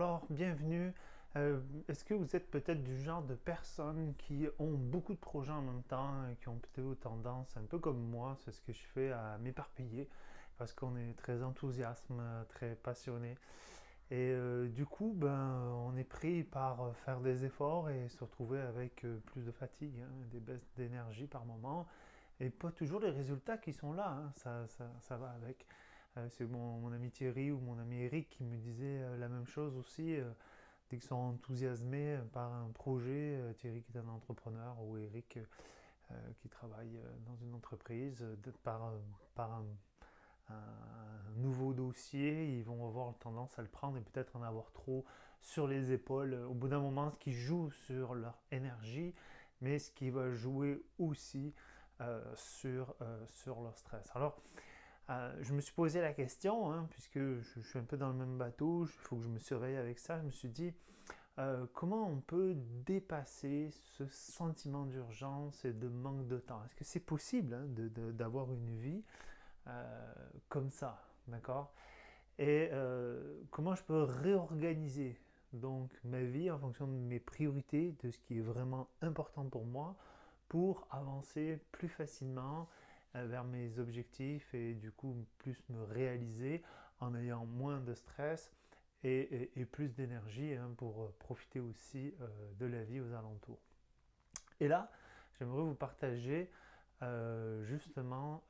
alors bienvenue. Est-ce que vous êtes peut-être du genre de personnes qui ont beaucoup de projets en même temps et qui ont plutôt tendance, un peu comme moi, c'est ce que je fais, à m'éparpiller parce qu'on est très enthousiaste, très passionné. Et du coup, on est pris par faire des efforts et se retrouver avec plus de fatigue, hein, des baisses d'énergie par moment et pas toujours les résultats qui sont là, hein, ça va avec. C'est mon ami Thierry ou mon ami Eric qui me disait la même chose aussi. Dès qu'ils sont enthousiasmés par un projet, Thierry qui est un entrepreneur ou Eric qui travaille dans une entreprise, par un nouveau dossier, ils vont avoir tendance à le prendre et peut-être en avoir trop sur les épaules. Au bout d'un moment, ce qui joue sur leur énergie, mais ce qui va jouer aussi sur leur stress. Alors, je me suis posé la question, hein, puisque je suis un peu dans le même bateau, il faut que je me surveille avec ça. Je me suis dit, comment on peut dépasser ce sentiment d'urgence et de manque de temps? Est-ce que c'est possible, hein, d'avoir une vie comme ça, d'accord? Et comment je peux réorganiser donc ma vie en fonction de mes priorités, de ce qui est vraiment important pour moi, pour avancer plus facilement vers mes objectifs et du coup plus me réaliser en ayant moins de stress et plus d'énergie, hein, pour profiter aussi de la vie aux alentours. Et là, j'aimerais vous partager justement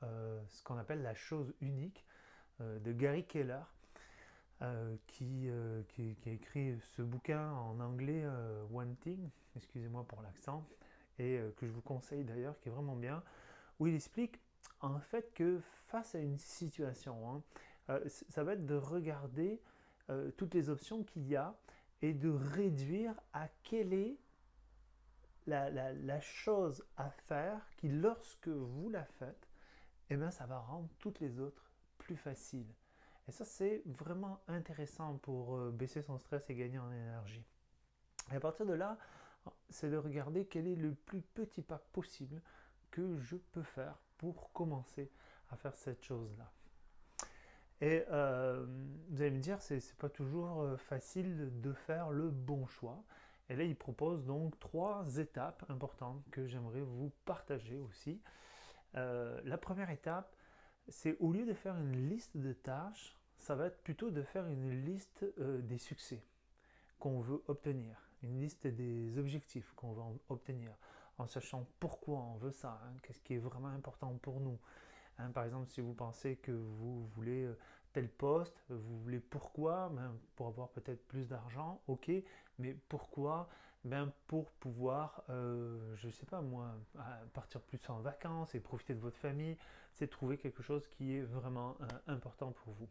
ce qu'on appelle la chose unique de Gary Keller, qui a écrit ce bouquin en anglais, One Thing, excusez-moi pour l'accent, et que je vous conseille d'ailleurs, qui est vraiment bien, où il explique en fait que face à une situation, hein, ça va être de regarder toutes les options qu'il y a et de réduire à quelle est la chose à faire qui, lorsque vous la faites, eh bien, ça va rendre toutes les autres plus faciles. Et ça, c'est vraiment intéressant pour baisser son stress et gagner en énergie. Et à partir de là, c'est de regarder quel est le plus petit pas possible que je peux faire pour commencer à faire cette chose-là. Et vous allez me dire, c'est pas toujours facile de faire le bon choix. Et là, il propose donc 3 étapes importantes que j'aimerais vous partager aussi. La première étape, c'est au lieu de faire une liste de tâches, ça va être plutôt de faire une liste des succès qu'on veut obtenir, une liste des objectifs qu'on veut obtenir, en sachant pourquoi on veut ça, hein, qu'est-ce qui est vraiment important pour nous. Hein, par exemple, si vous pensez que vous voulez tel poste, vous voulez pourquoi? Pour avoir peut-être plus d'argent, ok, mais pourquoi? Pour pouvoir, je ne sais pas moi, partir plus en vacances et profiter de votre famille, c'est trouver quelque chose qui est vraiment important pour vous.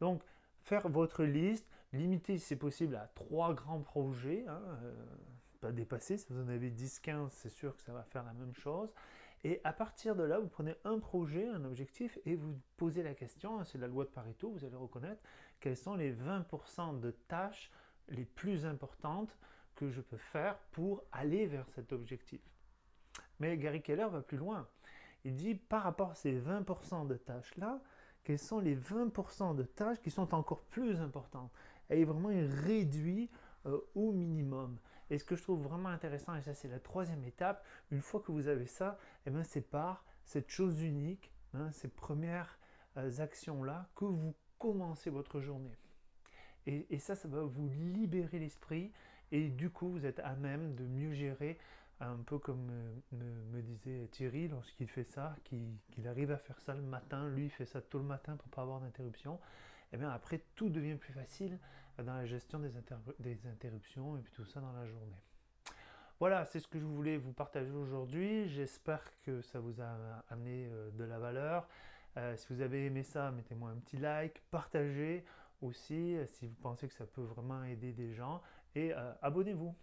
Donc, faire votre liste, limiter si c'est possible à 3 grands projets, hein, pas dépasser. Si vous en avez 10, 15, c'est sûr que ça va faire la même chose. Et à partir de là, vous prenez un projet, un objectif, et vous posez la question, hein, c'est la loi de Pareto, vous allez reconnaître, quelles sont les 20% de tâches les plus importantes que je peux faire pour aller vers cet objectif. Mais Gary Keller va plus loin. Il dit, par rapport à ces 20% de tâches-là, quelles sont les 20% de tâches qui sont encore plus importantes. Et vraiment, il réduit au minimum. Et ce que je trouve vraiment intéressant, et ça c'est la 3e étape, une fois que vous avez ça, eh bien, c'est par cette chose unique, hein, ces premières actions-là, que vous commencez votre journée. Et ça va vous libérer l'esprit et du coup, vous êtes à même de mieux gérer, un peu comme me disait Thierry lorsqu'il fait ça, qu'il arrive à faire ça le matin, lui il fait ça tôt le matin pour ne pas avoir d'interruption, et bien après tout devient plus facile dans la gestion des interruptions et puis tout ça dans la journée. Voilà, c'est ce que je voulais vous partager aujourd'hui. J'espère que ça vous a amené de la valeur. Si vous avez aimé ça, mettez-moi un petit like, partagez aussi si vous pensez que ça peut vraiment aider des gens et abonnez-vous.